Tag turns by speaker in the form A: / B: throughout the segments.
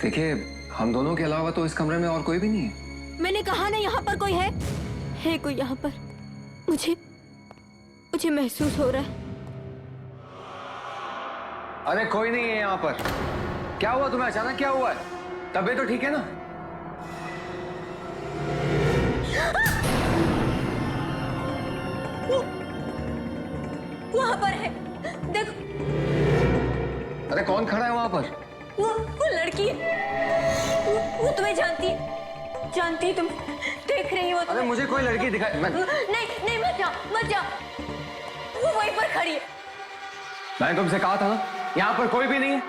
A: देखिए, हम दोनों के अलावा तो इस कमरे में और कोई भी नहीं है।
B: मैंने कहा ना यहाँ पर कोई है कोई यहाँ पर। मुझे महसूस हो रहा है।
A: अरे कोई नहीं है यहाँ पर। क्या हुआ तुम्हें? अचानक क्या हुआ है? तबीयत तो ठीक है ना?
B: वहाँ पर है, देखो।
A: अरे कौन खड़ा है वहाँ पर?
B: वो लड़की है। वो तुम्हें जानती है तुम देख रही हो।
A: अरे मुझे कोई लड़की दिखाई
B: नहीं, मत जाओ। वो वहीं पर खड़ी है।
A: मैंने तुमसे कहा था ना, यहाँ पर कोई भी नहीं है।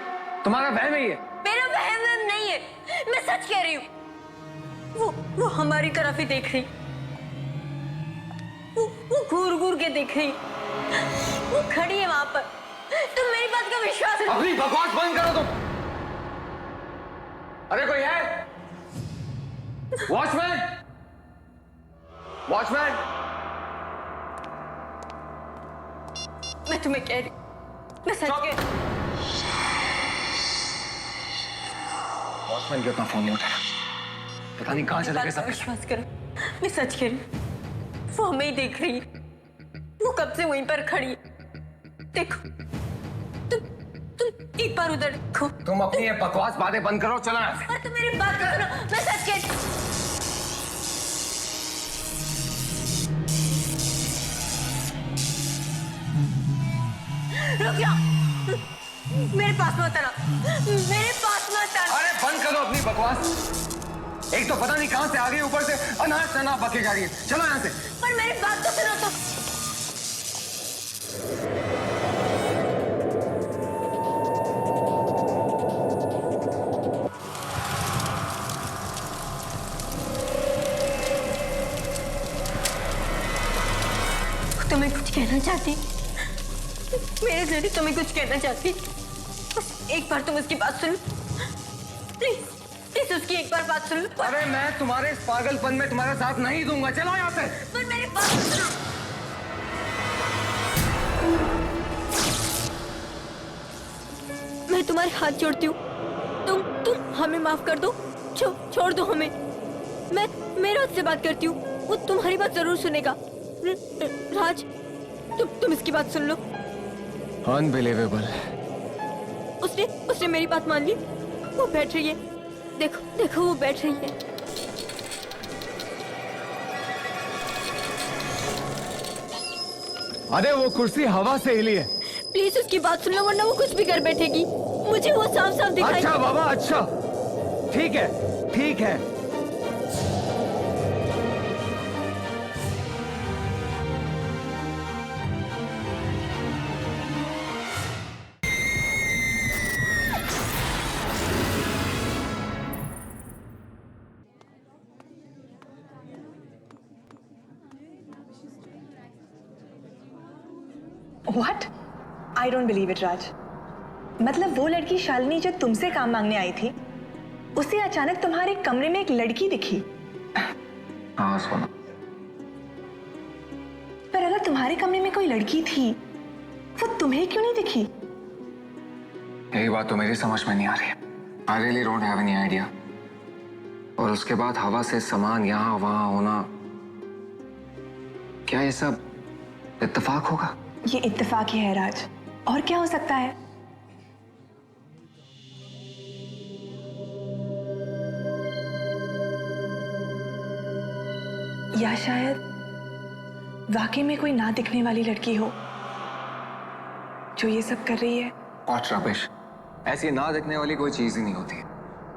A: तुम्हारा वहम ही है।
B: मेरा वहम नहीं है, मैं सच कह रही हूँ। वो हमारी तरफ ही देख रही। वो घूर के देख रही। वो खड़ी है वहां पर। तुम मेरी बात का विश्वास करो।
A: अपनी बकवास बंद करो तुम। अरे कोई है? वॉचमैन!
B: मैं तुम्हें कह रही, मैं सच कह रही।
A: वॉचमैन क्यों अपना फोन नहीं उठाया? पता नहीं कहां चले गए सब।
B: विश्वास करो, मैं सच कह रही। वो हमें ही देख रही है। वो कब से वहीं पर खड़ी है। देखो, तुम एक बार उधर देखो।
A: तुम अपनी ये बकवास बातें बंद करो, चलो यहाँ से।
B: और तुम मेरी बात करो, मैं सच कह रही। रुक जाओ, मेरे पास मत आना।
A: अरे बंद करो अपनी बकवास। एक तो पता नहीं कहां से आ गई, ऊपर से अनाज शनाज बके जा रही है। चलो यहाँ से।
B: पर मेरी बात तो सुनो तो। तुम्हें कुछ कहना चाहती, मेरे जरिए तुम्हें कुछ कहना चाहती। बस एक बार तुम उसकी बात सुन, प्लीज उसकी एक बार बात सुन।
A: अरे मैं तुम्हारे इस पागलपन में तुम्हारा साथ नहीं दूंगा। चलो यहाँ से।
B: पर मेरी बात सुनो। मैं तुम्हारे हाथ जोड़ती हूँ, तुम हमें माफ कर दो। छोड़ दो हमें। मैं राज से बात करती हूँ, वो तुम्हारी बात जरूर सुनेगा। राज, तुम इसकी बात सुन लो।
A: अनबिलीवेबल।
B: उसने मेरी बात मान ली। वो बैठ रही है, देखो वो बैठ रही है।
A: अरे वो कुर्सी हवा से हिली है।
B: प्लीज उसकी बात सुन लो, वरना वो कुछ भी कर बैठेगी। मुझे वो साफ दिखाई।
A: अच्छा बाबा, अच्छा ठीक है।
C: What? I don't believe it, राज। मतलब वो लड़की शालिनी जो तुमसे काम मांगने आई थी, उसे अचानक तुम्हारे कमरे में एक लड़की दिखी।
A: हाँ सोना।
C: पर अगर तुम्हारे कमरे में कोई लड़की थी, वो तुम्हें क्यों नहीं दिखी?
A: यही बात तो मेरी समझ में नहीं आ रही है। I really don't have any idea। और उसके बाद हवा से सामान यहाँ वहां होना, क्या ये सब इत्तेफाक होगा?
C: ये इत्तेफाक ही है राज, और क्या हो सकता है? या शायद वाकई में कोई ना दिखने वाली लड़की हो जो ये सब कर रही है।
A: What rubbish। ऐसी ना दिखने वाली कोई चीज ही नहीं होती है।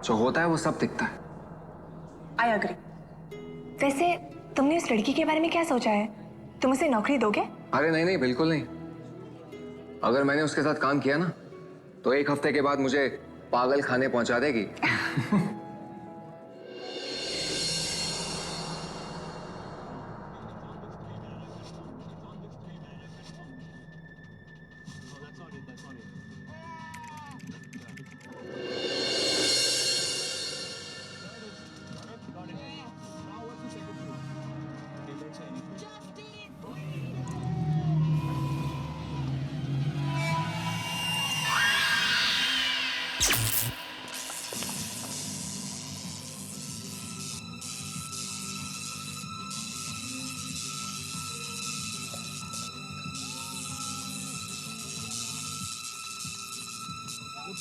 A: जो होता है वो सब दिखता है।
C: I agree। वैसे तुमने उस लड़की के बारे में क्या सोचा है? तुम उसे नौकरी दोगे?
A: अरे नहीं, बिल्कुल नहीं। अगर मैंने उसके साथ काम किया ना, तो 1 हफ्ते के बाद मुझे पागल खाने पहुंचा देगी।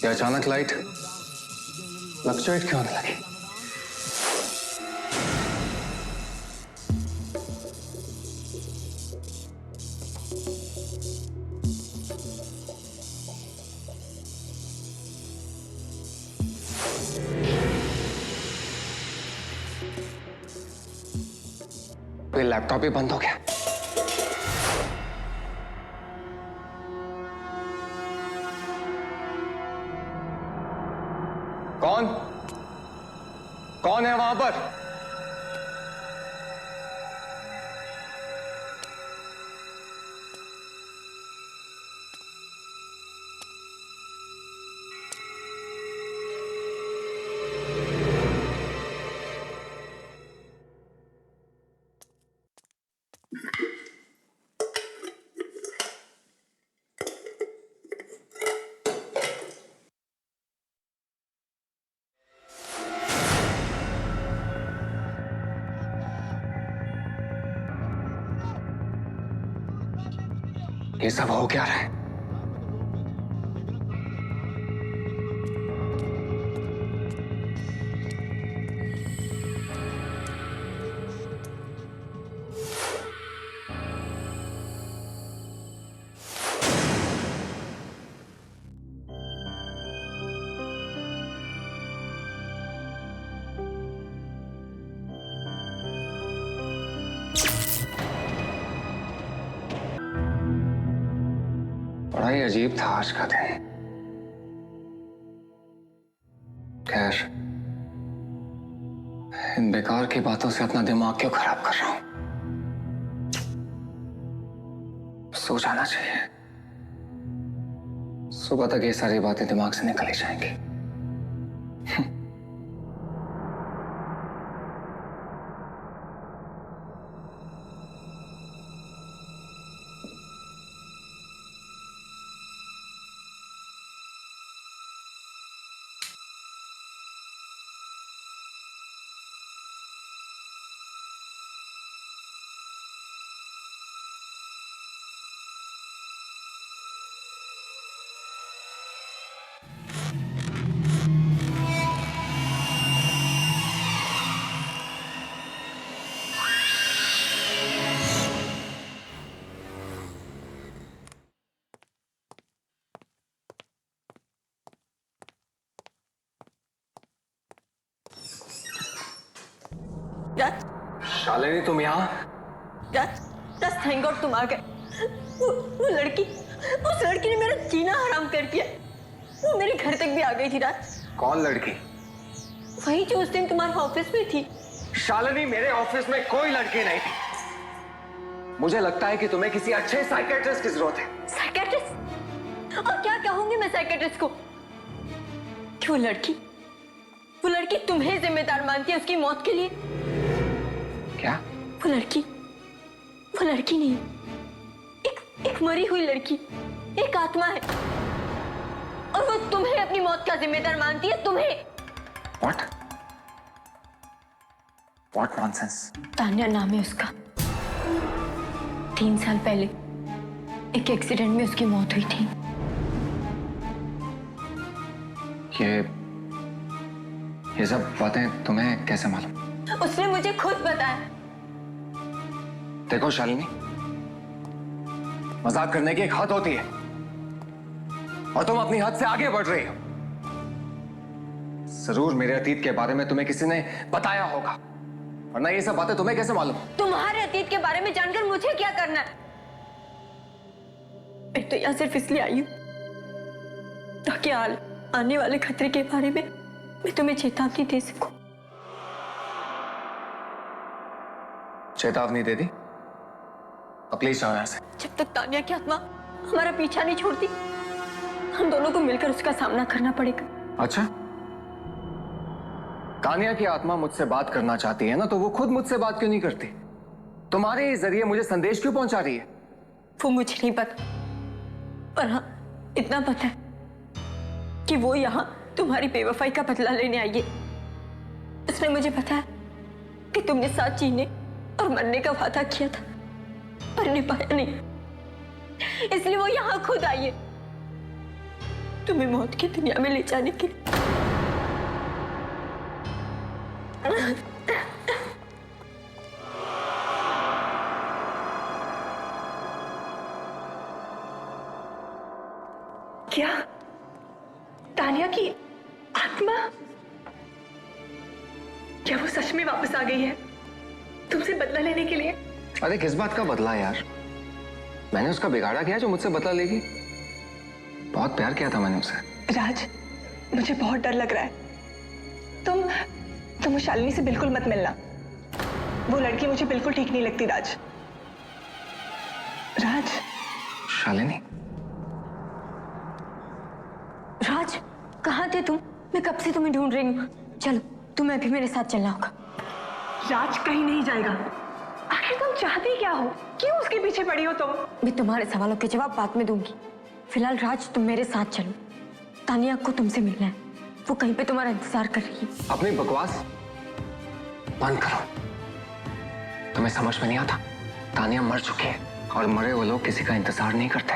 A: ये अचानक लाइट फ्लक्चुएट क्यों होने लगी? ये लैपटॉप ही बंद हो गया। कौन कौन है वहां पर? ये सब हो क्या रहा है? बड़ा ही अजीब था आज का दिन। खैर, इन बेकार की बातों से अपना दिमाग क्यों खराब कर रहा हूं? सो जाना चाहिए। सुबह तक ये सारी बातें दिमाग से निकल ही जाएंगी।
B: राज,
A: शालिनी, तुम यहाँ?
B: राज, राज, थैंक गॉड तुम आ गए। वो लड़की, उस लड़की ने मेरा जीना हराम कर दिया। वो मेरे घर तक भी आ गई थी। राज,
A: कौन लड़की?
B: वही जो उस दिन तुम्हारे ऑफिस में थी।
A: शालिनी, मेरे ऑफिस में कोई लड़की नहीं थी। मुझे लगता है कि तुम्हें किसी अच्छे साइकियाट्रिस्ट की जरूरत है।
B: साइकियाट्रिस्ट? और क्या कहूंगी मैं साइकियाट्रिस्ट को? कि वो लड़की तुम्हें जिम्मेदार मानती है उसकी मौत के लिए?
A: क्या?
B: वो लड़की नहीं, एक मरी हुई लड़की, एक आत्मा है, और वो तुम्हें अपनी मौत का जिम्मेदार मानती है। तुम्हें।
A: What nonsense?
B: तान्या नाम है उसका। 3 साल पहले एक एक्सीडेंट में उसकी मौत हुई थी।
A: ये सब बातें तुम्हें कैसे मालूम?
B: उसने मुझे खुद बताया।
A: देखो शालिनी, मजाक करने की एक हद होती है और तुम अपनी हद से आगे बढ़ रही हो। जरूर मेरे अतीत के बारे में तुम्हें किसी ने बताया होगा, वरना ये सब बातें तुम्हें कैसे मालूम?
B: तुम्हारे अतीत के बारे में जानकर मुझे क्या करना है? मैं तो यहाँ सिर्फ इसलिए आई हूँ ताकि आने वाले खतरे के बारे में मैं तुम्हें चेतावनी दे सकूं।
A: चेतावनी दे दी? अब प्लीज जाओ यहाँ से।
B: जब तक तान्या की आत्मा हमारा पीछा नहीं छोड़ती, हम दोनों को मिलकर उसका सामना करना पड़ेगा।
A: अच्छा, तान्या की आत्मा मुझसे बात करना चाहती है ना, तो वो खुद मुझसे बात क्यों नहीं करती? तुम्हारे जरिए मुझे संदेश क्यों पहुंचा रही है?
B: वो मुझे नहीं पता, पर हाँ इतना पता है कि वो यहाँ तुम्हारी बेवफाई का बदला लेने आई है। उसने मुझे बताया कि तुमने साथ जीने और मरने का वादा किया था, पर निभाया नहीं, इसलिए वो यहाँ खुद आई है तुम्हें मौत की दुनिया में ले जाने के लिए।
C: क्या तानिया की आत्मा, क्या वो सच में वापस आ गई है तुमसे बदला लेने के लिए?
A: अरे किस बात का बदला यार? मैंने उसका बिगाड़ा किया जो मुझसे बदला लेगी? बहुत प्यार किया था मैंने उसे।
C: राज, मुझे बहुत डर लग रहा है। तुम शालिनी से बिल्कुल मत मिलना। वो लड़की मुझे बिल्कुल ठीक नहीं लगती राज। राज।
A: शालिनी?
B: राज, कहाँ थे तुम? मैं कब से तुम्हें ढूंढ रही हूँ। चलो, तुम्हें अभी मेरे साथ चलना होगा।
C: राज कहीं नहीं जाएगा। आखिर तुम चाहती क्या हो? क्यों उसके पीछे पड़ी हो तुम?
B: मैं तुम्हारे सवालों के जवाब बाद में दूंगी। फिलहाल राज, तुम मेरे साथ चलो। तानिया को तुमसे मिलना है। वो कहीं पे तुम्हारा इंतजार कर रही है।
A: अपनी बकवास बंद करो। तुम्हें समझ में नहीं आता? तानिया मर चुकी है और मरे वो लोग किसी का इंतजार नहीं करते।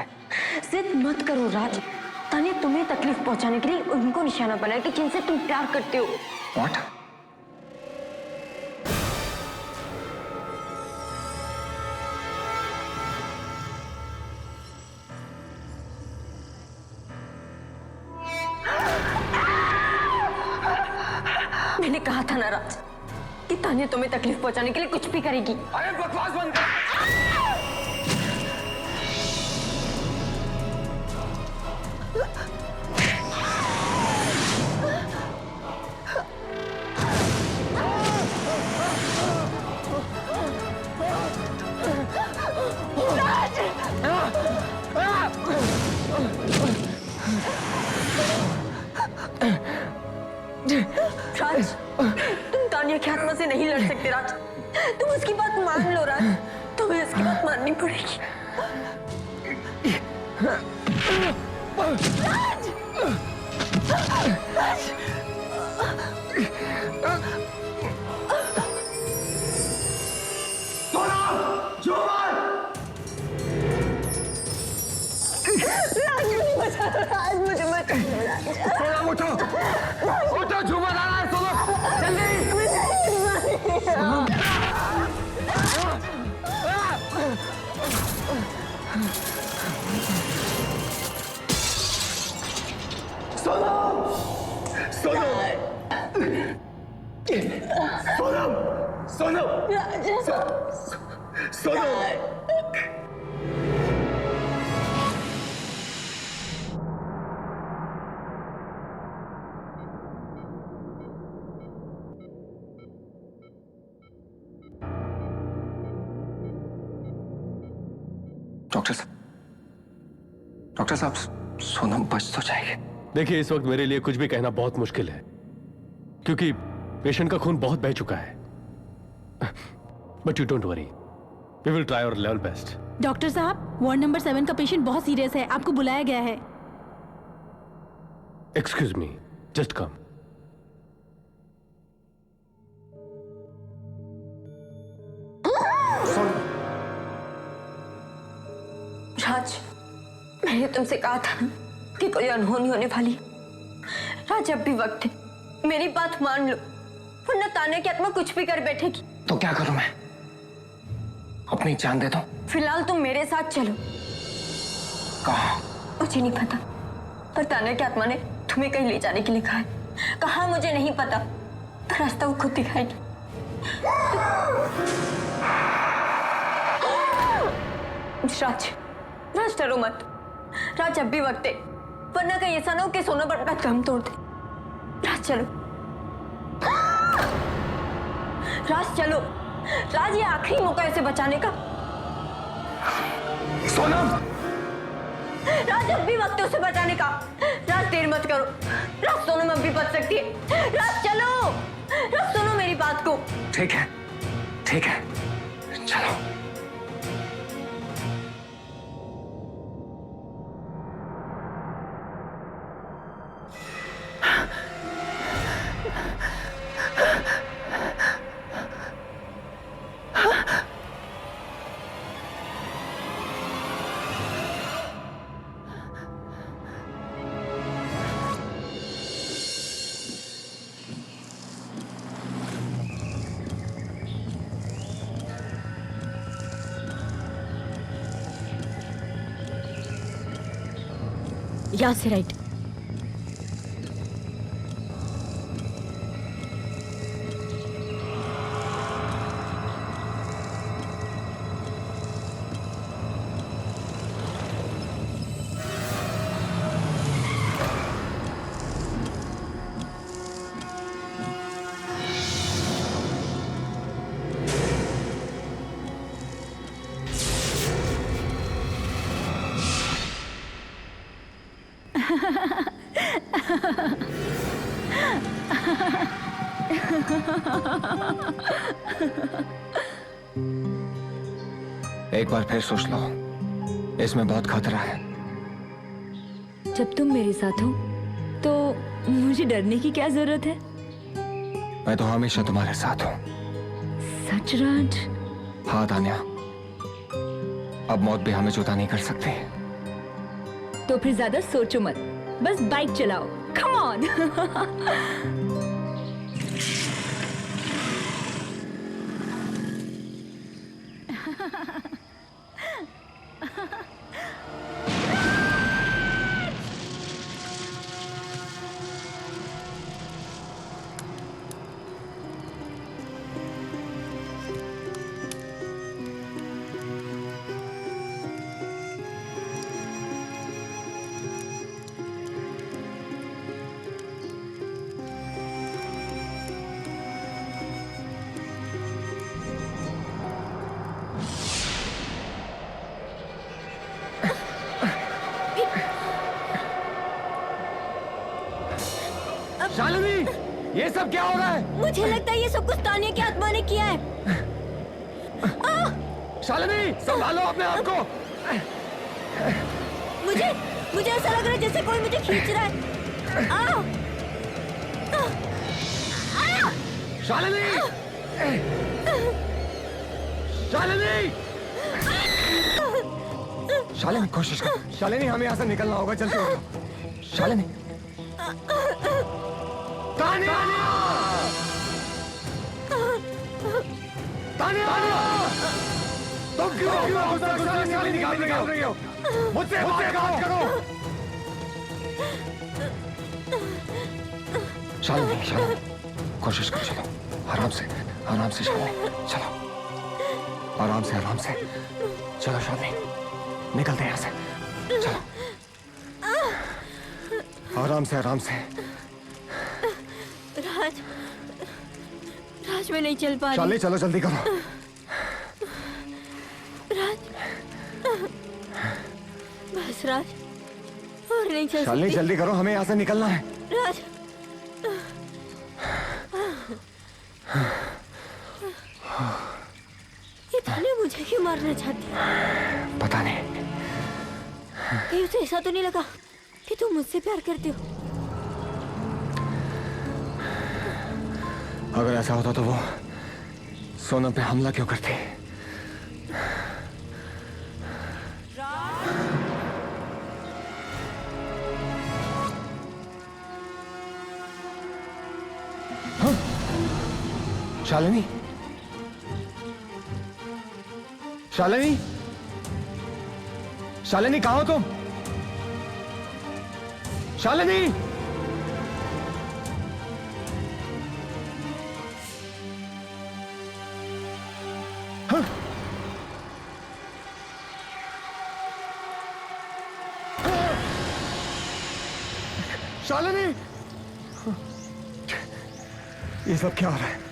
B: जिद मत करो राज। तानिया तुम्हें तकलीफ पहुंचाने के लिए उनको निशाना बनाया कि जिनसे तुम प्यार करते हो।
A: What?
B: मैंने कहा था ना राज कि तानिया तुम्हें तकलीफ पहुंचाने के लिए कुछ भी करेगी।
A: अरे बकवास बंद कर।
B: राज, तुम तानिया की आत्मा से नहीं लड़ सकते राज। तुम उसकी बात मान लो राज। तुम्हें उसकी बात माननी पड़ेगी। राज! राज! राज, मुझे बचा लो राज, मुझे बचा लो राज।
A: उठो, उठो, झूमर आ रहा है, सोनम, जल्दी।
D: सोनम, सोनम, सोनम, सोनम, सोनम।
A: डॉक्टर साहब, सोनम बच तो जाएगी।
E: देखिए, इस वक्त मेरे लिए कुछ भी कहना बहुत मुश्किल है क्योंकि पेशेंट का खून बहुत बह चुका है। But you don't worry, we will try our level best.
F: Doctor साहब, वार्ड नंबर 7 का पेशेंट बहुत सीरियस है, आपको बुलाया गया है।
E: Excuse me, just come.
B: राज, मैंने तुमसे कहा था ना कि कोई अनहोनी होने वाली है। राज, अब भी वक्त है, मेरी बात मान लो, वरना तानिया की आत्मा कुछ भी कर बैठेगी।
A: तो क्या करूं मैं? अपनी जान दे दूं?
B: फिलहाल तुम मेरे साथ चलो।
A: कहाँ?
B: मुझे नहीं पता, पर तानिया की आत्मा ने तुम्हें कहीं ले जाने के लिए कहा है। कहाँ मुझे नहीं पता, पर रास्ता वो खुद दिखाएगी। राज, राज डरो मत। राज, अब भी वक्त है, वरना कहीं ऐसा ना हो कि सोना बड़ा दम तोड़ दे। राज चलो, राज चलो। राज, ये आखिरी मौका है उसे बचाने का।
A: सोनम!
B: राज, अब भी वक्त है उसे बचाने का। राज, देर मत करो। राज, सोनम अब भी बच सकती है। राज चलो, राज सुनो मेरी बात को।
A: ठीक है, ठीक है, चलो।
B: यहाँ से राइट।
A: एक बार फिर सोच लो, इसमें बहुत खतरा है।
B: जब तुम मेरे साथ हो तो मुझे डरने की क्या जरूरत है?
A: मैं तो हमेशा तुम्हारे साथ हूँ।
B: सच राज?
A: हाँ तान्या, अब मौत भी हमें जुदा नहीं कर सकती।
B: तो फिर ज्यादा सोचो मत, बस बाइक चलाओ। Come on.
A: शालिनी, ये सब क्या हो रहा है?
B: मुझे लगता है ये सब कुछ तानिया की आत्मा ने किया है।
A: शालिनी, संभालो अपने आप को।
B: मुझे ऐसा लग रहा है जैसे कोई मुझे खींच रहा है।
A: शालिनी, शालिनी, शालिनी, कोशिश कर। शालिनी, हमें यहाँ से निकलना होगा, जल्दी हो। शालिनी, तानिया, तानिया, तुम क्यों शालिनी निकाल रही हो? मुझसे बात करो। शालिनी, शालिनी, कोशिश करो, चलो, आराम से शालिनी, चलो, आराम से, चलो शालिनी, निकलते हैं यहाँ से, चलो, आराम से।
B: राज मैं नहीं चल पा रही।
A: शालिनी, चलो, जल्दी करो।
B: राज, बस राज, और नहीं चल
A: शालिनी,
B: सकती।
A: जल्दी करो, हमें यहाँ से निकलना है।
B: राज, ये तानिया मुझे क्यों मारना चाहती है?
A: पता नहीं।
B: कहीं उसे ऐसा तो नहीं लगा कि तुम मुझसे प्यार करते हो?
A: अगर ऐसा होता तो वो सोनम पे हमला क्यों करती? हाँ? शालिनी, शालिनी, कहाँ हो तुम? शालिनी, शालिनी, ये सब क्या हो रहा है?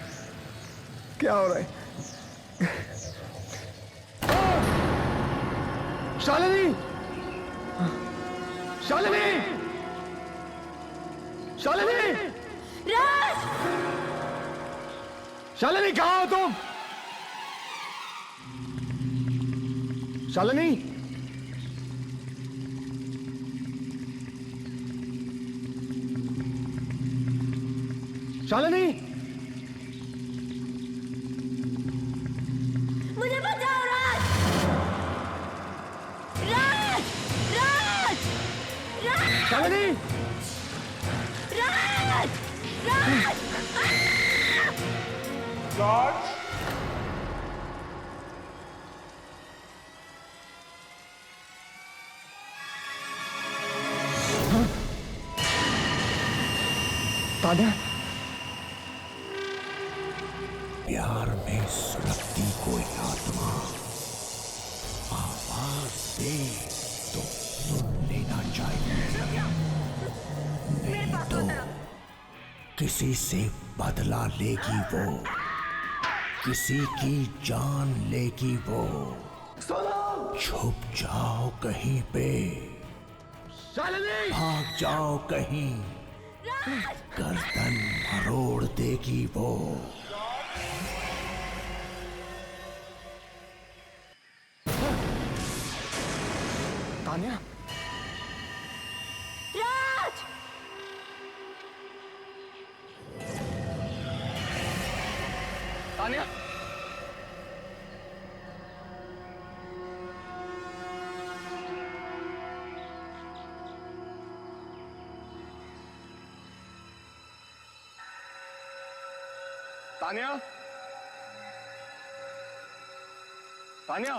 A: शालिनी,
B: राज!
A: शालिनी, कहाँ हो तुम? शालिनी,
B: मुझे बचाओ राज! राज!
A: शालिनी,
B: राज!
A: तान्या,
G: प्यार में सुलगती कोई आत्मा आवाज दे तो सुन लेना चाहिए, नहीं तो किसी से बदला लेगी वो, किसी की जान लेगी वो। छुप जाओ कहीं पे, भाग जाओ कहीं, गर्दन मरोड़ देगी वो।
A: तान्या,
B: राज!
A: तान्या, तान्या, तान्या,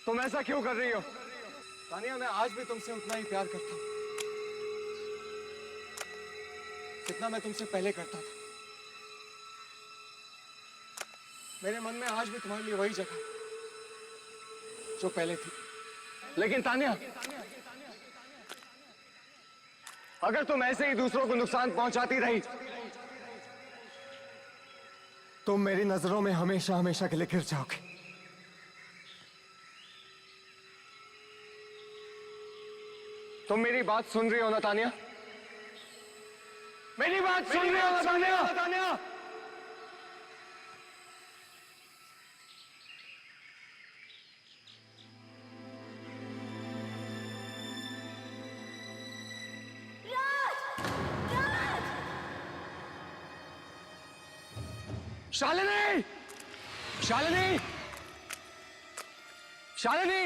A: तुम ऐसा क्यों कर रही हो? तान्या, मैं आज भी तुमसे उतना ही प्यार करता हूं जितना मैं तुमसे पहले करता था। मेरे मन में आज भी तुम्हारे लिए वही जगह जो पहले थी। लेकिन तान्या, अगर तुम ऐसे ही दूसरों को नुकसान पहुंचाती रही, तुम मेरी नजरों में हमेशा हमेशा के लिए गिर जाओगे। तुम मेरी बात सुन रही हो ना तान्या? मेरी बात सुन रही हो ना तान्या? शालिनी! शालिनी! शालिनी!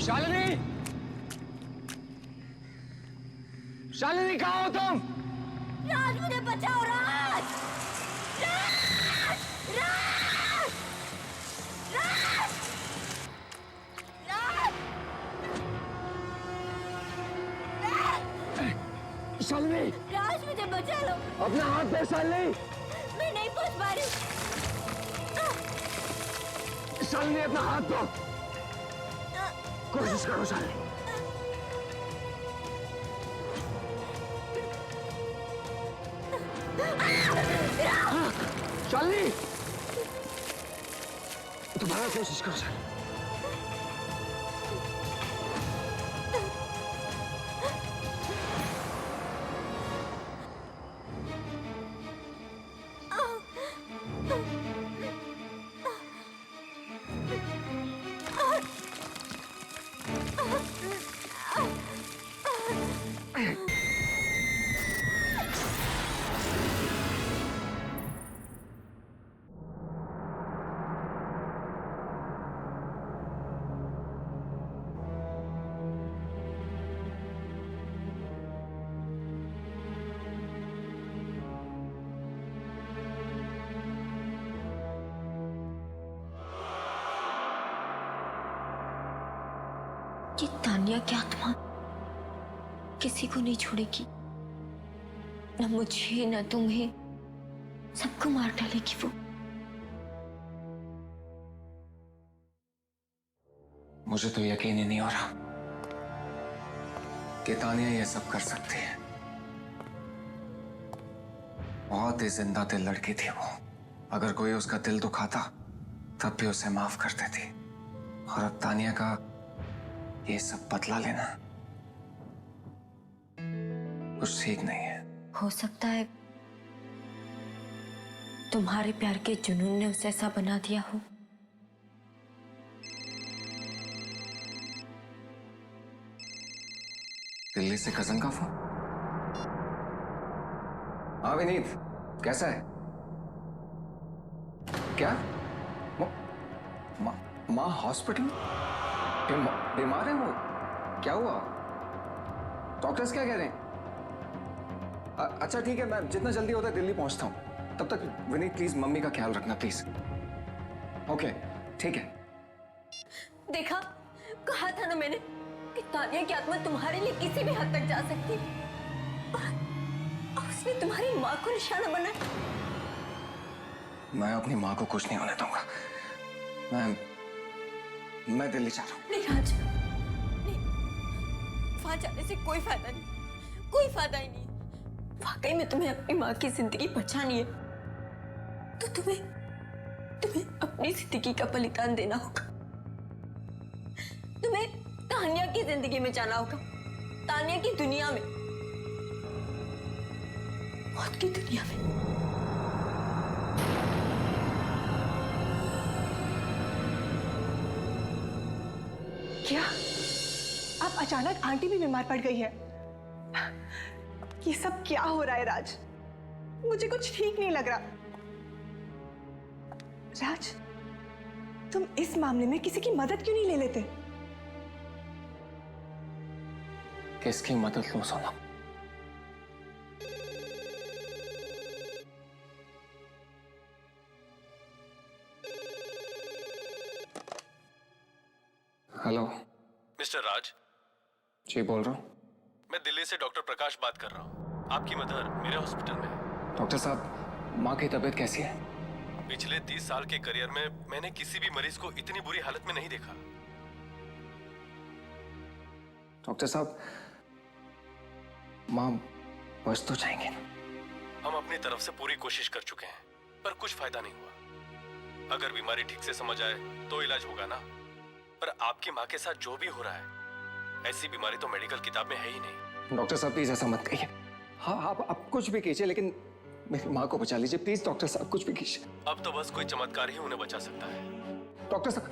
A: शालिनी! शालिनी, कहाँ हो तुम?
B: राज, मुझे बचाओ! राज! राज! राज! राज! राज!
A: शालिनी!
B: राज, मुझे बचा लो!
A: अपना हाथ दे शालिनी!
B: मैं नहीं पहुंच पा रही।
A: शालिनी, अपना हाथ दो। कोशिश करो शालिनी। शालिनी, दोबारा कोशिश करो शालिनी।
B: ये तान्या की आत्मा किसी को नहीं छोड़ेगी, न मुझे न तुम्हें, सबको मार डालेगी वो।
A: मुझे तो यकीन ही नहीं हो रहा कि तान्या ये सब कर सकती है। बहुत ही जिंदा दिल लड़की थी वो। अगर कोई उसका दिल दुखाता तब भी उसे माफ कर देती। और अब तान्या का ये सब बदला लेना कुछ ठीक नहीं है।
B: हो सकता है तुम्हारे प्यार के जुनून ने उसे ऐसा बना दिया हो।
A: दिल्ली से कजन का फोन। हाँ विनीत, कैसा है? क्या माँ हॉस्पिटल बीमार है वो? क्या हुआ? डॉक्टर्स क्या कह रहे हैं? अच्छा ठीक है, मैं जितना जल्दी होता है दिल्ली पहुंचता हूँ। तब तक विनीत प्लीज मम्मी का ख्याल रखना प्लीज। ओके ठीक है।
B: देखा, कहा था ना मैंने कि तानिया की आत्मा तुम्हारे लिए किसी भी हद तक जा सकती है। और उसने तुम्हारी माँ को निशाना बनाया।
A: मैं अपनी माँ को कुछ नहीं होने दूंगा। मैं दिल्ली जा रहा हूँ।
B: नहीं राज, नहीं, वहां जाने से कोई फायदा नहीं, कोई फायदा ही नहीं। वाकई में तुम्हें अपनी माँ की जिंदगी बचानी है तो तुम्हें अपनी जिंदगी का बलिदान देना होगा। तुम्हें तानिया की जिंदगी में जाना होगा, तानिया की दुनिया में, मौत की दुनिया में।
C: क्या अब अचानक आंटी भी बीमार पड़ गई है? ये सब क्या हो रहा है राज? मुझे कुछ ठीक नहीं लग रहा। राज, तुम इस मामले में किसी की मदद क्यों नहीं ले लेते?
A: किसकी मदद लो सोनम? हेलो
E: मिस्टर राज,
A: जी बोल रहा हूँ।
E: मैं दिल्ली से डॉक्टर प्रकाश बात कर रहा हूँ। आपकी मदर मेरे हॉस्पिटल में है।
A: डॉक्टर साहब, माँ की तबीयत कैसी है?
E: पिछले 30 साल के करियर में मैंने किसी भी मरीज को इतनी बुरी हालत में नहीं देखा।
A: डॉक्टर साहब, माँ बच तो जाएंगे ना?
E: हम अपनी तरफ से पूरी कोशिश कर चुके हैं, पर कुछ फायदा नहीं हुआ। अगर बीमारी ठीक से समझ आए तो इलाज होगा ना। पर आपकी माँ के साथ जो भी हो रहा है, ऐसी बीमारी तो मेडिकल किताब में है ही नहीं।
A: डॉक्टर साहब प्लीज ऐसा मत कहिए। हाँ आप कुछ भी कीजिए, लेकिन मेरी माँ को बचा लीजिए प्लीज। डॉक्टर साहब कुछ भी कीजिए।
E: अब तो बस कोई चमत्कार ही उन्हें बचा सकता है।
A: डॉक्टर साहब,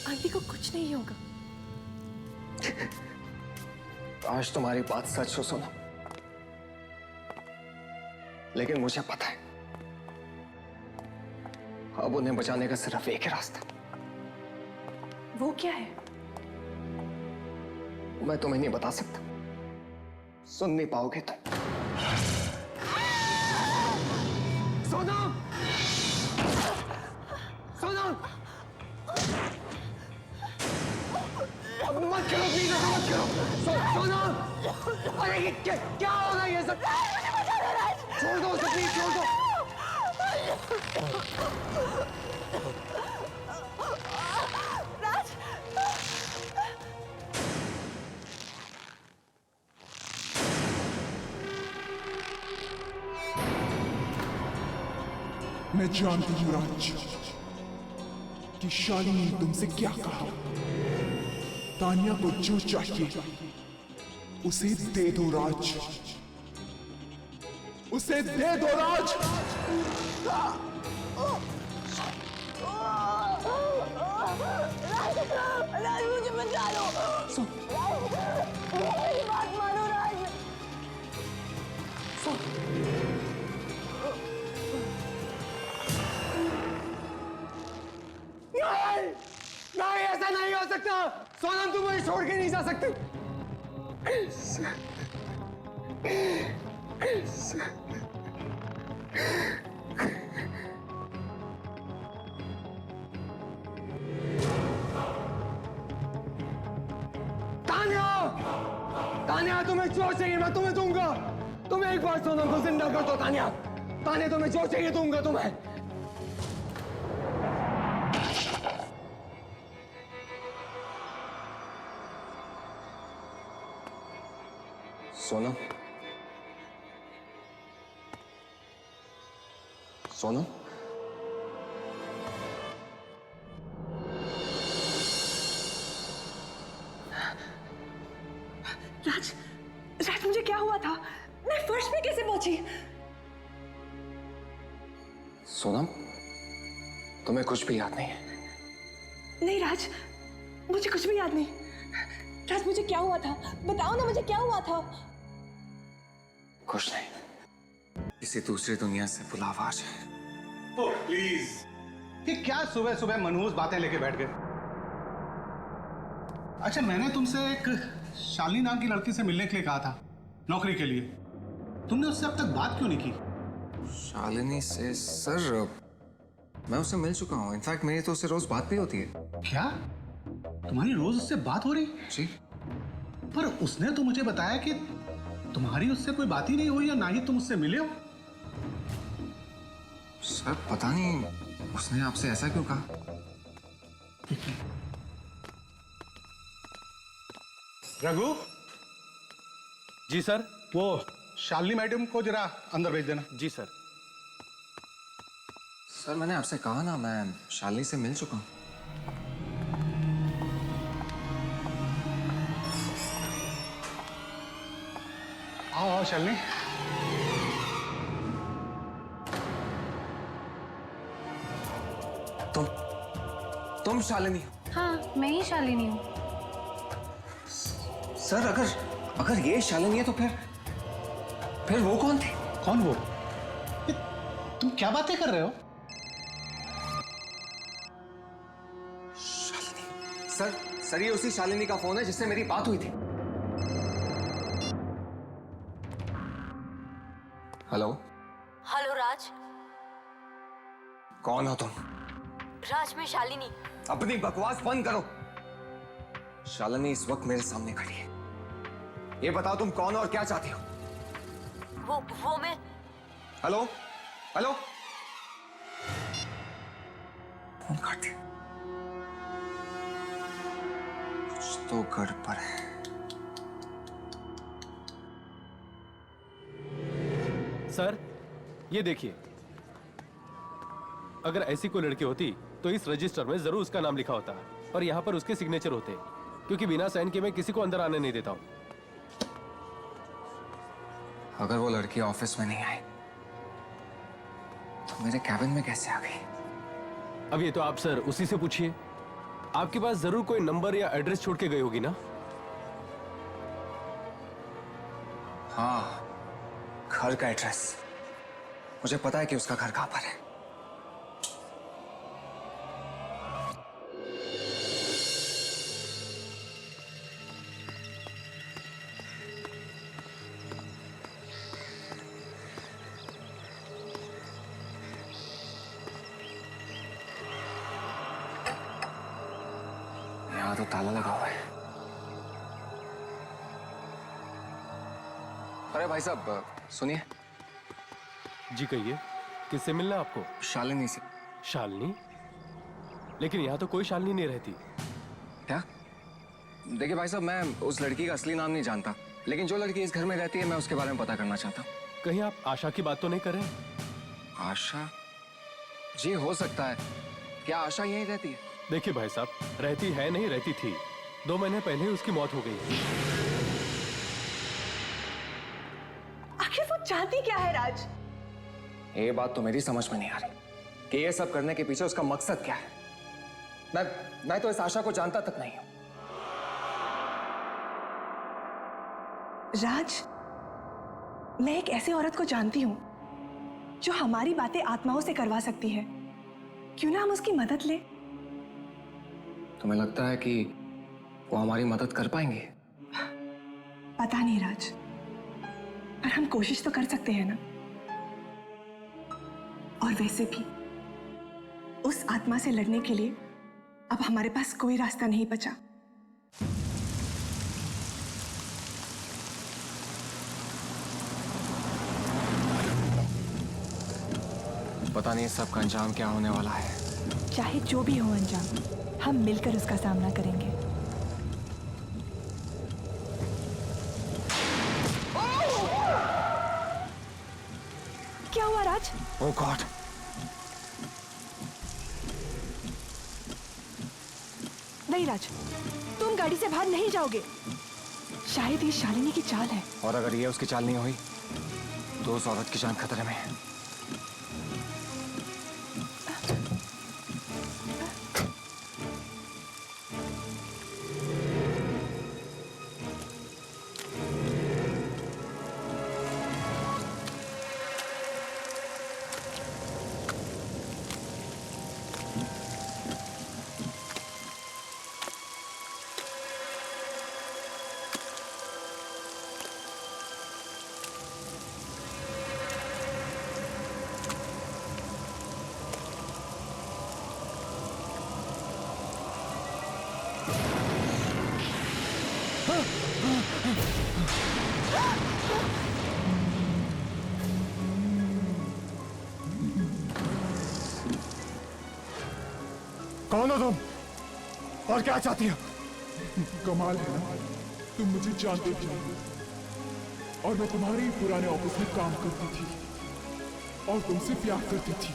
C: आंटी को कुछ नहीं होगा।
A: आज तुम्हारी बात सच हो सोनम, लेकिन मुझे पता है अब उन्हें बचाने का सिर्फ एक ही रास्ता।
C: वो क्या है?
A: मैं तुम्हें नहीं बता सकता, सुन नहीं पाओगे तुम। सोनम, सोनम, अब मत करो प्लीज, मत करो। सोनम, अरे ये क्या हो रहा है ये सब? छोड़ दो उसे प्लीज, छोड़ दो।
H: मैं जानती हूँ राज कि शालिनी ने तुमसे क्या कहा। तानिया को जो चाहिए उसे दे दो राज, उसे दे दो राज।
B: राज मुझे बचा लो। मेरी बात मानो राज।
A: नहीं, ऐसा नहीं हो सकता। सोनम, तुम मुझे छोड़ के नहीं जा सकती। तानिया, तानिया, तुम्हें जो चाहिए मैं तुम्हें दूंगा। तुम एक बार सोनम को जिंदा कर दो तानिया। तानिया, तुम्हें जो चाहिए दूंगा तुम्हें। सोनम, सोनम,
C: राज, राज मुझे क्या हुआ था? मैं फर्श पे कैसे पहुंची?
A: सोनम, तुम्हें कुछ भी याद नहीं है?
C: नहीं राज, मुझे कुछ भी याद नहीं। राज, मुझे क्या हुआ था? बताओ ना, मुझे क्या हुआ था?
A: कुछ नहीं, किसी दूसरी दुनिया से बुलावा आ जाए।
D: Oh, please.
I: कि क्या सुबह सुबह मनहूस बातें लेके बैठ गए। अच्छा, मैंने तुमसे एक शालिनी नाम की लड़की से मिलने के लिए कहा था, नौकरी के लिए। तुमने उससे अब तक बात क्यों नहीं की?
A: शालिनी से? सर मैं उससे मिल चुका हूँ। इनफैक्ट मेरी तो उससे रोज बात भी होती है।
I: क्या तुम्हारी रोज उससे बात हो रही?
A: जी।
I: पर उसने तो मुझे बताया कि तुम्हारी उससे कोई बात ही नहीं हुई, या ना ही तुम उससे मिले हो।
A: सर पता नहीं उसने आपसे ऐसा क्यों कहा।
I: रघु।
E: जी सर।
I: वो शालिनी मैडम को जरा अंदर भेज देना।
E: जी सर।
A: सर मैंने आपसे कहा ना, मैं शालिनी से मिल चुका हूँ।
I: आओ आओ शालिनी।
A: तुम शालिनी हो?
J: हाँ, मैं ही शालिनी हूँ।
A: सर अगर ये शालिनी है तो फिर वो कौन थी?
I: कौन वो? तुम क्या बातें कर रहे हो?
A: शालिनी। सर ये उसी शालिनी का फोन है जिससे मेरी बात हुई थी। हेलो।
B: हेलो राज।
A: कौन हो तुम?
B: राज, मैं शालिनी।
A: अपनी बकवास बंद करो। शालिनी इस वक्त मेरे सामने खड़ी है। ये बताओ तुम कौन हो और क्या चाहती हो?
B: वो मैं।
A: Hello hello. फोन काट दिया। कुछ तो गड़बड़ है।
E: सर ये देखिए, अगर ऐसी कोई लड़की होती तो इस रजिस्टर में जरूर उसका नाम लिखा होता, और यहाँ पर उसके सिग्नेचर होते, क्योंकि बिना साइन के मैं किसी को अंदर आने नहीं देता हूँ।
A: अगर वो लड़की ऑफिस में नहीं आई तो मेरे कैबिन में कैसे आ गई?
E: अब ये तो आप सर उसी से पूछिए। आपके पास जरूर कोई नंबर या एड्रेस छोड़ के गई होगी ना?
A: हाँ, घर का एड्रेस। मुझे पता है कि उसका घर कहां पर है। यहाँ तो ताला लगा हुआ है। अरे भाई साहब सुनिए।
E: जी कहिए, किससे मिलना है आपको?
A: शालिनी से।
E: शालिनी? लेकिन यहाँ तो कोई शालिनी नहीं रहती।
A: क्या? देखिए भाई साहब, मैं उस लड़की का असली नाम नहीं जानता, लेकिन जो लड़की इस घर में रहती है मैं उसके बारे में पता करना चाहता हूँ।
E: कहीं आप आशा की बात तो नहीं कर रहे?
A: आशा? जी हो सकता है। क्या आशा यहीं रहती है?
E: देखिए भाई साहब, रहती है नहीं, रहती थी। 2 महीने पहले ही उसकी मौत हो गई।
C: आखिर वो चाहती क्या है राज?
A: ये बात तो मेरी समझ में नहीं आ रही कि ये सब करने के पीछे उसका मकसद क्या है। मैं तो इस आशा को जानता तक नहीं हूं।
C: राज, मैं एक ऐसी औरत को जानती हूं जो हमारी बातें आत्माओं से करवा सकती है। क्यों ना हम उसकी मदद लें?
A: तुम्हें लगता है कि वो हमारी मदद कर पाएंगे?
C: पता नहीं राज, पर हम कोशिश तो कर सकते हैं ना। और वैसे भी उस आत्मा से लड़ने के लिए अब हमारे पास कोई रास्ता नहीं बचा।
A: पता नहीं सब का अंजाम क्या होने वाला है।
C: चाहे जो भी हो अंजाम, हम मिलकर उसका सामना करेंगे। क्या हुआ राज?
A: ओह गॉड!
C: नहीं राज, तुम गाड़ी से बाहर नहीं जाओगे। शायद ये शालिनी की चाल है।
A: और अगर ये उसकी चाल नहीं हुई तो उस औरत की जान खतरे में है। कौन हो तुम और क्या चाहती हो?
H: कमाल है ना, तुम मुझे जानते थे और मैं तुम्हारे ही पुराने ऑफिस में काम करती थी और तुमसे प्यार करती थी,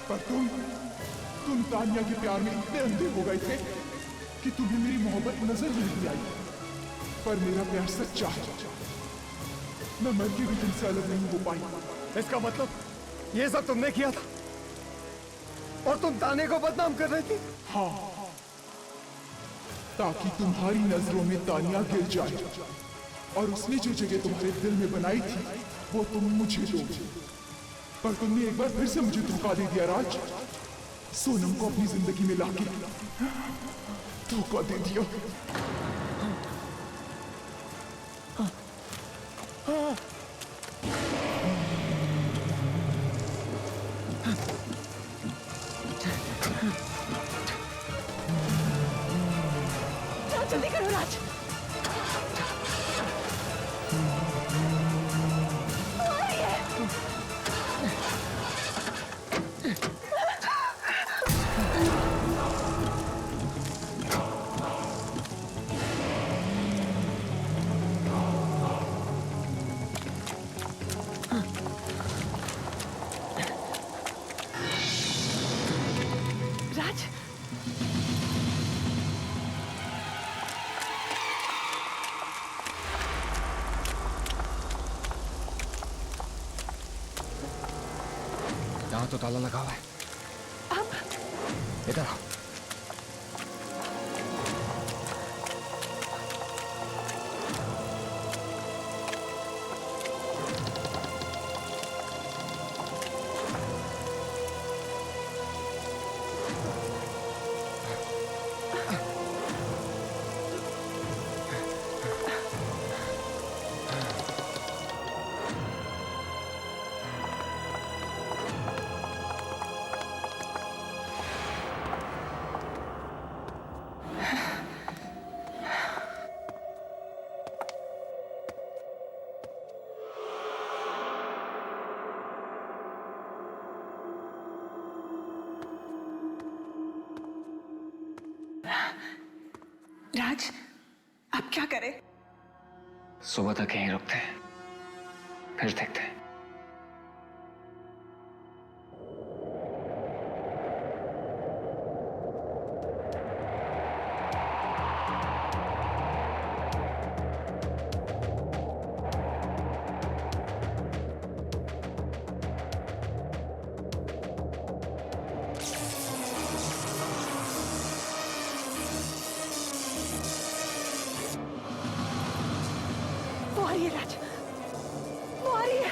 H: पर तुम तानिया के प्यार में इतने अंधे हो गए थे कि तुम्हें मेरी मोहब्बत नजर नहीं आई। पर मेरा प्यार सच्चा है, मैं मर के भी तुमसे अलग नहीं हो पाई।
A: इसका मतलब ये सब तुमने किया था और तुम ताने को बदनाम कर रही थी?
H: हाँ, ताकि तुम्हारी नजरों में तानिया गिर जाए और उसने जो जगह तुम्हारे दिल में बनाई थी वो तुम मुझे दो। पर तुमने एक बार फिर से मुझे धोखा दे दिया राज। सोनम को अपनी जिंदगी में लाके धोखा दे दिया।
C: जल्दी करो राज। राज,
A: यहाँ तो ताला लगा हुआ है। अब इधर आओ।
C: राज, अब क्या करें?
A: सुबह तक यहीं रुकते हैं, फिर देखते हैं।
C: वो आ रही है राज, वो आ रही है।